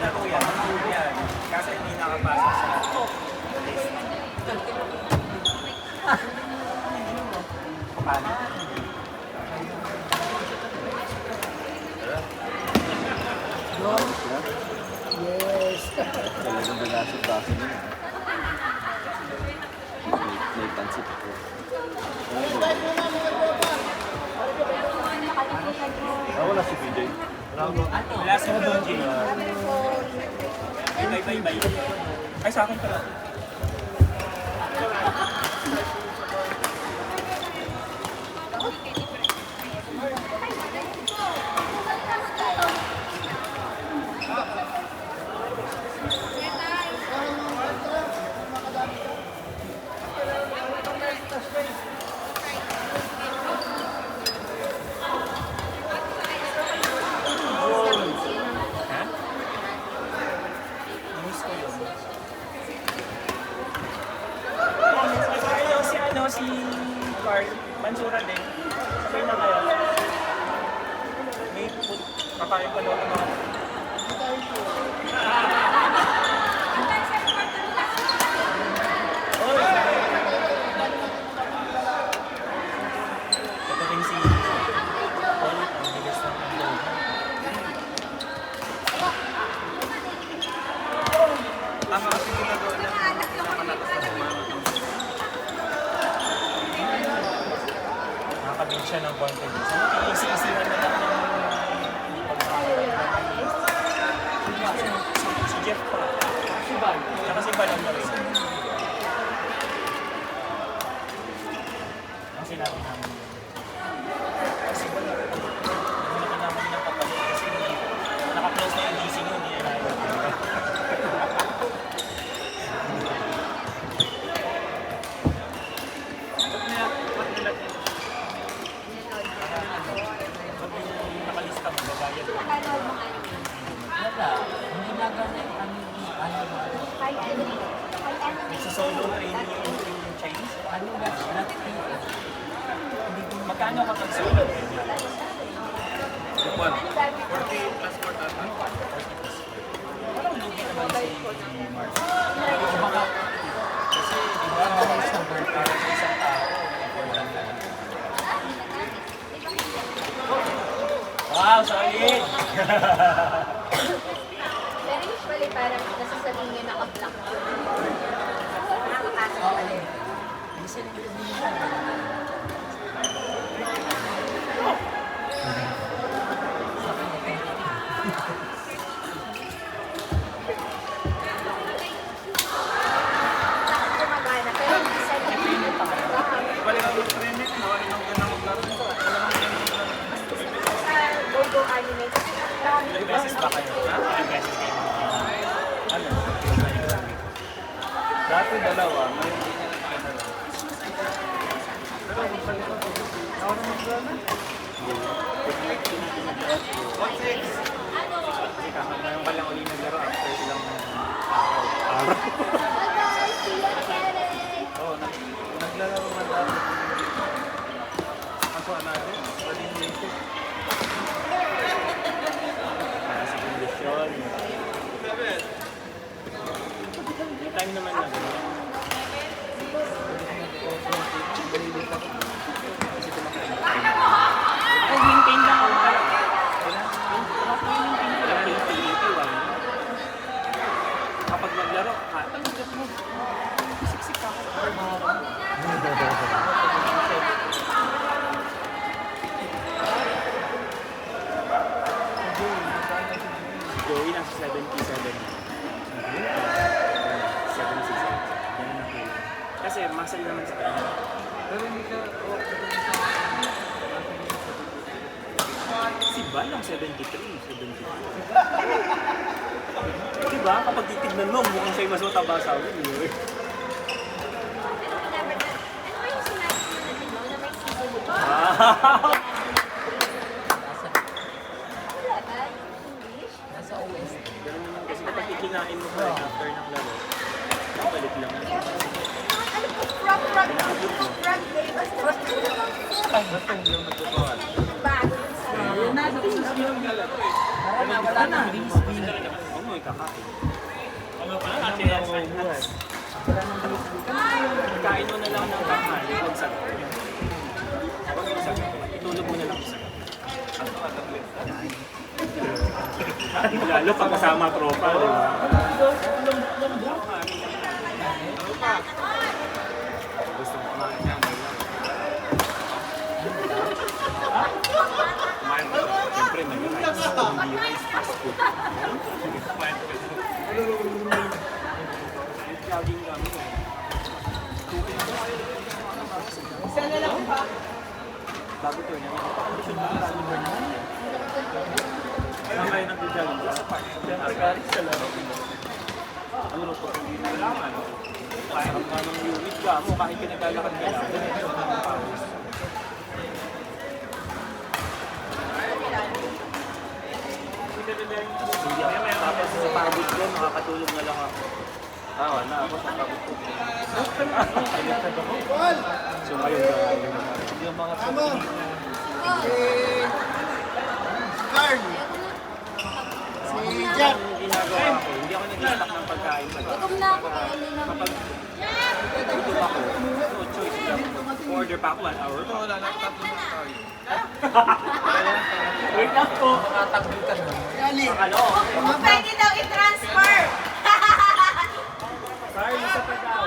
laro yan. Yan. Kasi hindi nakapasok sa list. Paano? Yes. Talagang balasot-baso na yun. May pansit ko. Wala si PJ. Wala si PJ. Bye. Ay, sa akin pala. Si Carl, Mansura din. Sabay na kayo. May kakain pa daw ng mga... Ito din si Paul, ang bigas ng loob. Tama kasi ginagawa niya. Nakakabig siya ng confidence. Iisi-isihan na lang ng hindi pag-nakakabig. Si Jeff pa. Saka si Val ang gawin. Ang sinabi namin yun. Kasi Val, hindi na naman ng papalit kasi naka-close na yung DC nyo, hindi na namin. Nakalista mo, babayad ko. Wala. Hindi na ganun kami. Nagsasolo training yung Chinese. Ano ba? Not Magkano kapag solo? Juan, 40 plus 4 ata. Parang lugi naman si Mark. baka Kasi di ba, sa work para sa isang tao. Wow, solid! Pero usually parang nasasabihin niya naka-block yun. Nakakapasok pa rin. hindi sila Bakit gumagana? Pero hindi sa hindi pa. Balik ang training, nawali ng ganang maglaro. Sa Gogo Anime. Ilang beses ba kayo? Ha? Ilang beses kayo? Ano? Dati dalawa, ngayon hindi niya nakakadala. Pero magbalik ako. Ako na maglala. What's next? Kasi kakamayan pa lang uli naglaro after ilang araw. Bye-bye! See you again! Oo, naglalaro man dati. Ako natin, waling dito. Sa kondisyon. May time naman na gano'n. Ay, maintain lang ako pala. Maintain ko lang. 80-81. Kapag naglaro, tanggap mo. Siksik ako. Joey nasa 77. 76. Yan ang nakuha. Kasi muscle naman sa kanya. Pero hindi ka, Si Val ang 73, 72. Diba? Kapag titignan mo, mukhang siya'y mas mataba sa akin. Ano ba yung sinabi mo na din, no? Na may season mo? Wow! Wala ba? English? nasa OS. Ganun naman kasi kapag ikinain mo pa rin after ng laro, kapalit lang. Ano po? Frog day. Basta basta yung nagpapawal. bago yun sa... Wala na, wala na. Oo, mo'y kakain. Ano pa na? Ate, kain mo na lang ng tanghali pag sa gabi. Pag sa gabi, itulog mo na lang sa gabi. Lalo pag kasama tropa, di ba? Gusto mo kumain niya, may lang. Kumain mo. Siyempre, may rice. Hindi rice, fast food. Jogging kami. Isa na lang pa. Bago to, nakakakondisyon mo na kami na. Saan kayo nag-jogging ka? Sa park. Sa laro. Ano rin po, hindi na naman. Kaya ka ng unit ka mo, kahit pinaglalakad ka lang. Ganito ang pawis. Hindi ako. Tapos sa pagod ko, makakatulog na lang ako. Wala ako sa pagod ko. So ngayon yung mga Carl! Si Jack! ang ginagawa ko, hindi ako nag-stock ng pagkain sa Gutom na ako, kaya hindi na. kapag gutom ako, no choice lang. Order pa ako 1 hour. Wala na, tatlo na tayo. Wait lang po. Makatagol ka na. Yali! Ano? Kung pwede daw i-transfer. Sorry, isa pa daw.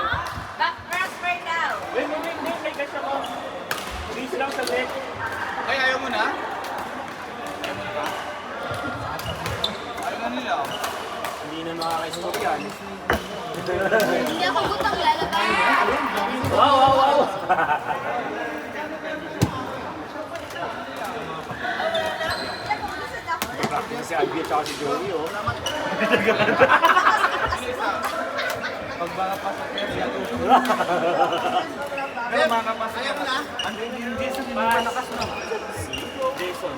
Back transfer daw. Wait, may cash ako. Please lang sa leg. Ay, ayaw mo na? Ayaw na nila. Hindi na makakaisunod yan. Hindi ako gutom, lalabay. Wow! Si Albi at saka si Joey, oh. Pag makapasok kayo, siya to. Pero makapasok. Ayaw mo na? Yung Jason, hindi malakas na. Si Jason.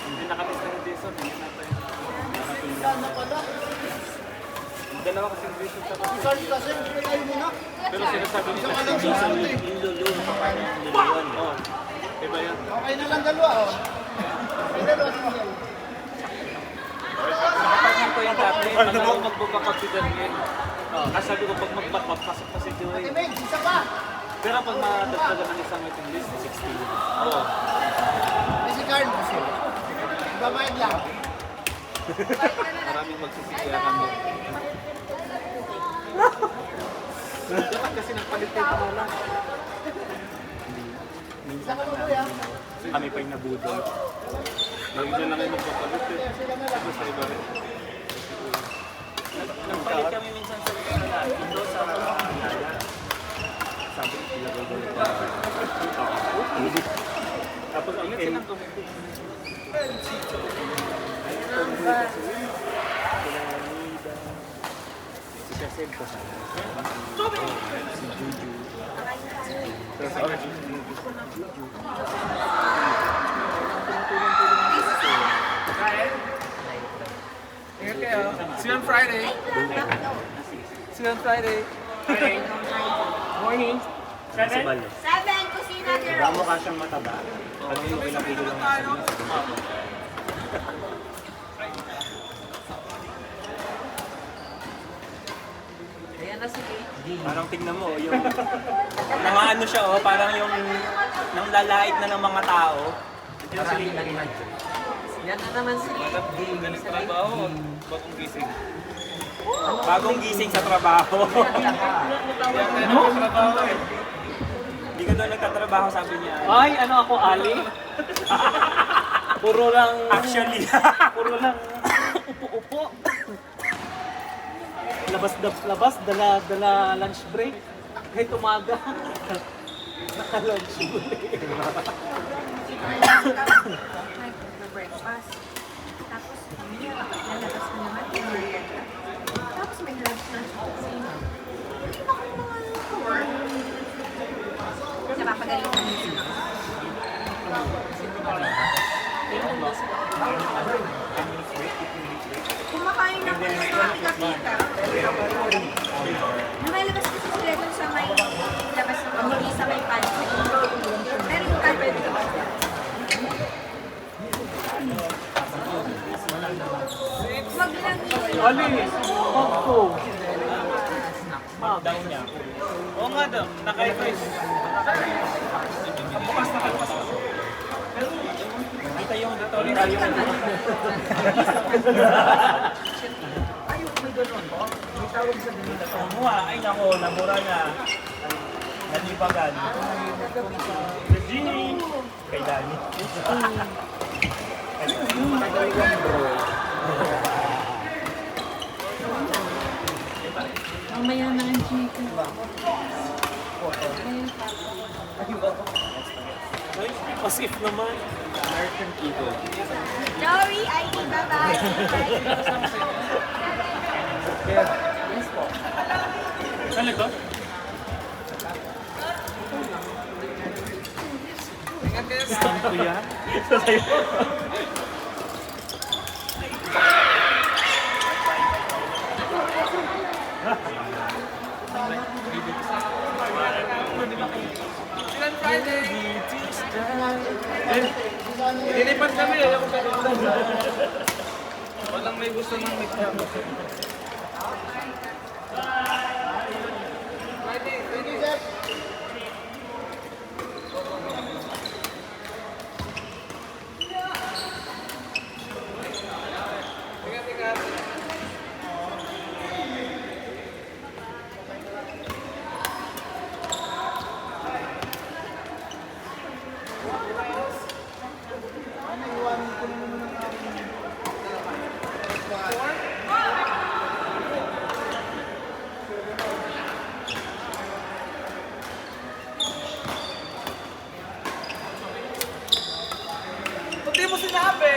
Hindi nakatis na yung Jason. Hindi natin. Dalawa kasi yung Jason sa kasi. Pero sinasabi nila si Jason yung lulu. Luluan. Oo. Diba yan? Okay na lang dalawa, oh. Nakapagin ko yung dati. Ano magbuka pag si Daniel. Kasi sabi ko pag magpapasok pa si Joey. Isa pa! Pero pag madagdagan ng isang waiting list, 16. Oo. May si Carl. Babayad lang. Maraming magsisisiyakan mo. Dapat kasi nagpalit kayo pa lang. Minsan lang kami pa yung nabudol. Lagi na lang yung nagpapalit eh. Tapos sa iba rin. Nagpalit kami minsan sa dito sa Naya. Sabi ko sila gagawin pa. Tapos ang silang tumiti. Si Chesed ko sana. Si Juju. Pero sa akin, si Juju. Ingat kayo. See you on Friday. See you on Friday. Morning. Si Balo. 7, kusina Diba girls. mukha siyang mataba? Pag yung pinapilo lang tayo. Ayan na si KD. Parang tignan mo, yung mga ano siya, oh, parang yung nang lalait na ng mga tao. Maraming narinig. Yan na naman si KD. Sa Trabaho, bagong gising. Bagong gising sa trabaho. Yan na yung trabaho eh. Hindi ka doon nagtatrabaho, sabi niya. Ay, ano ako, Ali? Puro lang, Actually, puro lang upo-upo. Labas, dala lunch break. Kahit umaga. Naka-lunch break. Breakfast. Tapos, lalabas ko naman. Tapos may lunch na siya. Hindi ba kung mga work? Napapagaling ko niya. Kumakain ako ng mga kita. Lumalabas kasi sila dun sa may labas ng pamili sa may pantry. Pero yung pantry dito ba sila? Mag Ali, Magko. Down niya. Oo nga daw, naka-request. Bukas na kalpas. Kita yung datory tayo. Ayun, may gano'n po. May tawag sa ganun na to. Kumuha, ay nako, nabura na. Nalibagan. Regine! Kay Dani. Mamaya na ang chicken. Ay, pasif naman. Sorry, ID, bye-bye. Saan ito? Stand ko yan. Lilipat kami, ayaw ko sa walang may gusto ng nagkama. Hindi mo sinabi!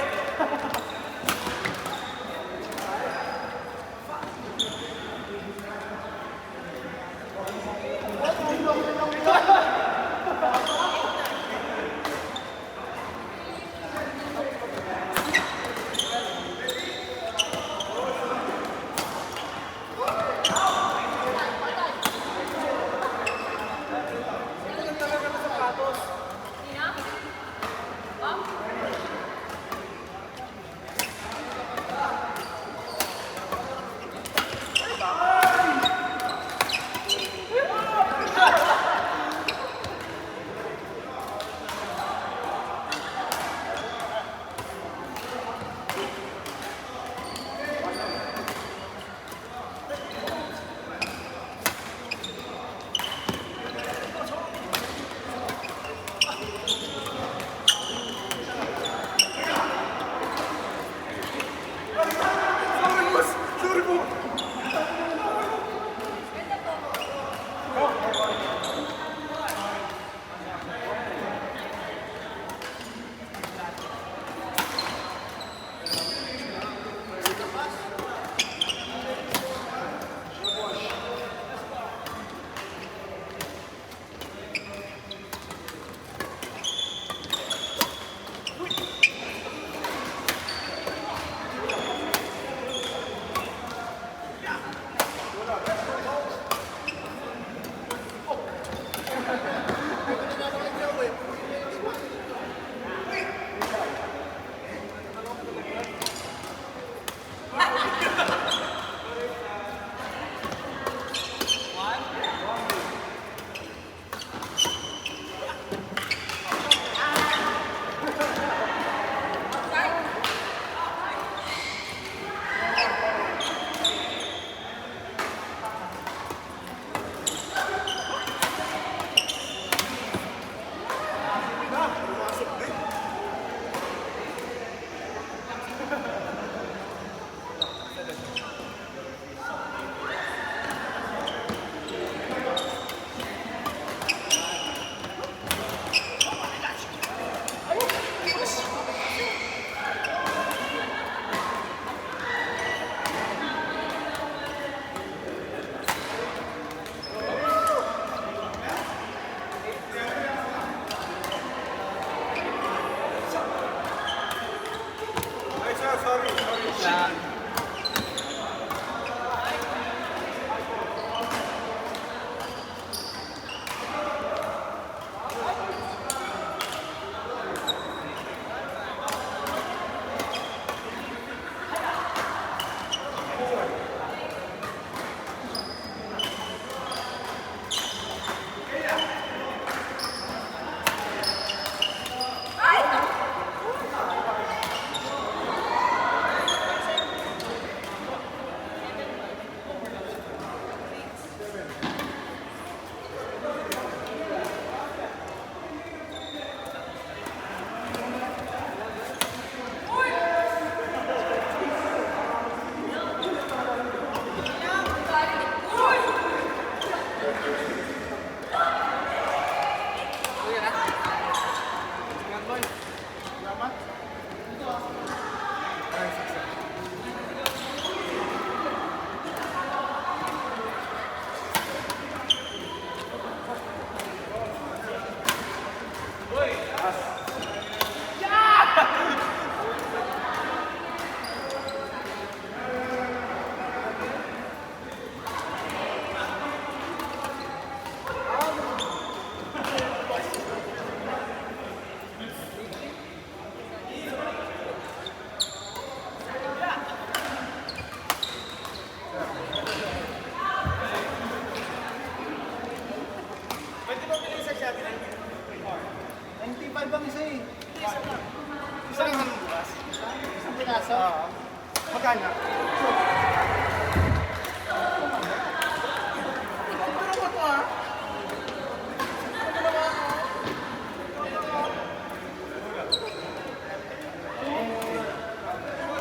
Magkano?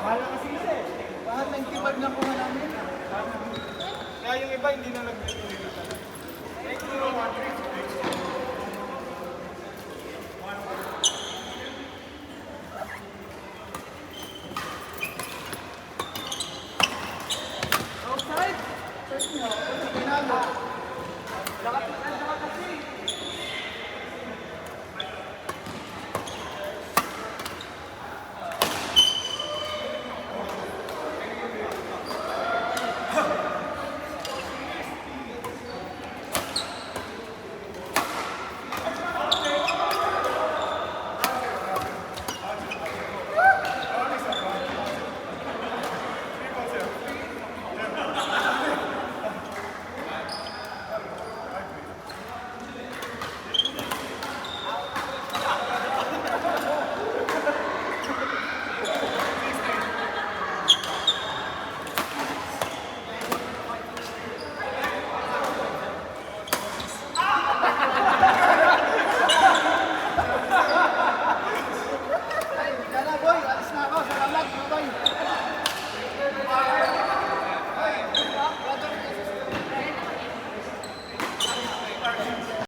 Mahal na kasi isa eh. Mahal 95 na kuha namin. Kaya yung iba hindi na nag-deliver. Thank you.